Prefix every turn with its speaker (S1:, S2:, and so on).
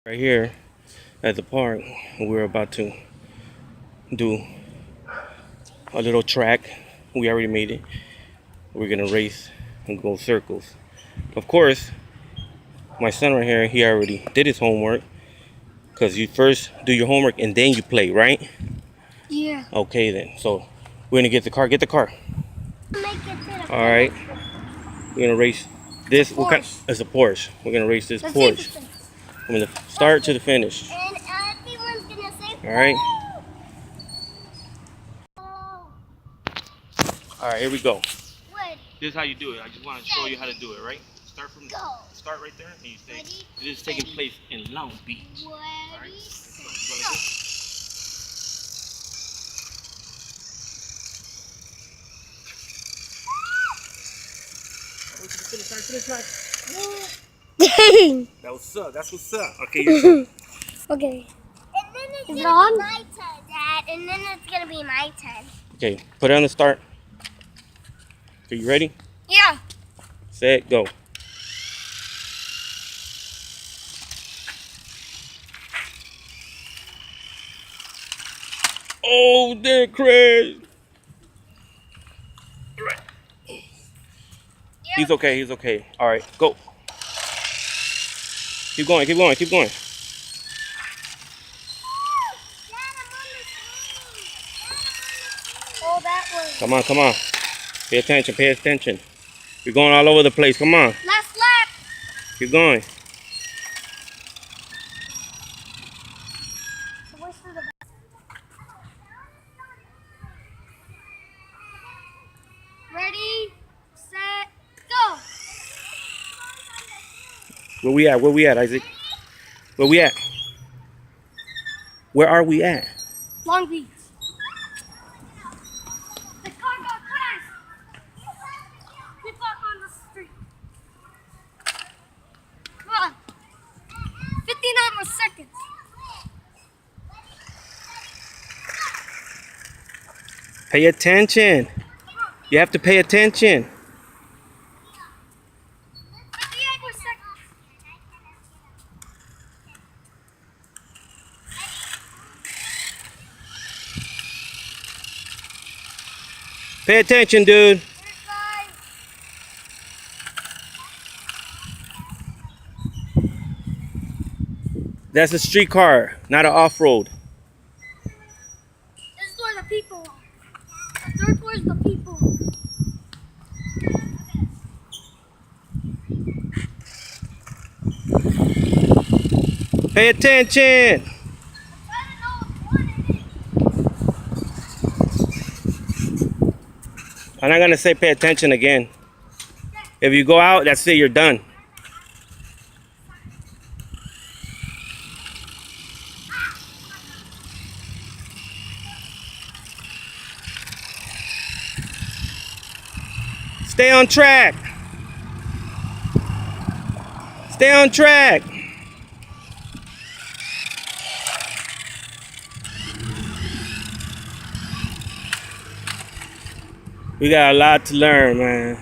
S1: Right here at the park, we're about to do a little track. We already made it. We're gonna race and go circles. Of course, my son right here, he already did his homework, because you first do your homework and then you play, right?
S2: Yeah.
S1: Okay then. So we're gonna get the car. Get the car. All right. We're gonna race this. It's a Porsche. We're gonna race this Porsche from the start to the finish.
S2: And everyone's gonna say,
S1: All right.
S2: oh.
S1: All right. Here we go.
S2: What?
S1: This is how you do it. I just want to show you how to do it, right? Start right there, and you say, this is taking place in Long Beach. All right? Go like this.
S2: Dang.
S1: That was up. That's what's up. Okay, your turn.
S2: Okay. And then it's gonna be my turn, Dad. And then it's gonna be my turn.
S1: Okay, put it on the start. Are you ready?
S2: Yeah.
S1: Set, go. Oh, there, Craig. He's okay. He's okay. All right, go. Keep going. Keep going. Keep going.
S2: Oh, that was.
S1: Come on. Come on. Pay attention. Pay attention. You're going all over the place. Come on.
S2: Last lap.
S1: Keep going.
S2: Ready, set, go.
S1: Where we at? Where we at, Isaac? Where we at? Where are we at?
S2: Long Beach. The car got crashed. Get back on the street. Come on. 59 more seconds.
S1: Pay attention. You have to pay attention.
S2: 58 more seconds.
S1: Pay attention, dude. That's a street car, not an off-road.
S2: This is where the people are. The third floor is the people.
S1: Pay attention. I'm not gonna say pay attention again. If you go out, that's it, you're done. Stay on track. Stay on track. We got a lot to learn, man.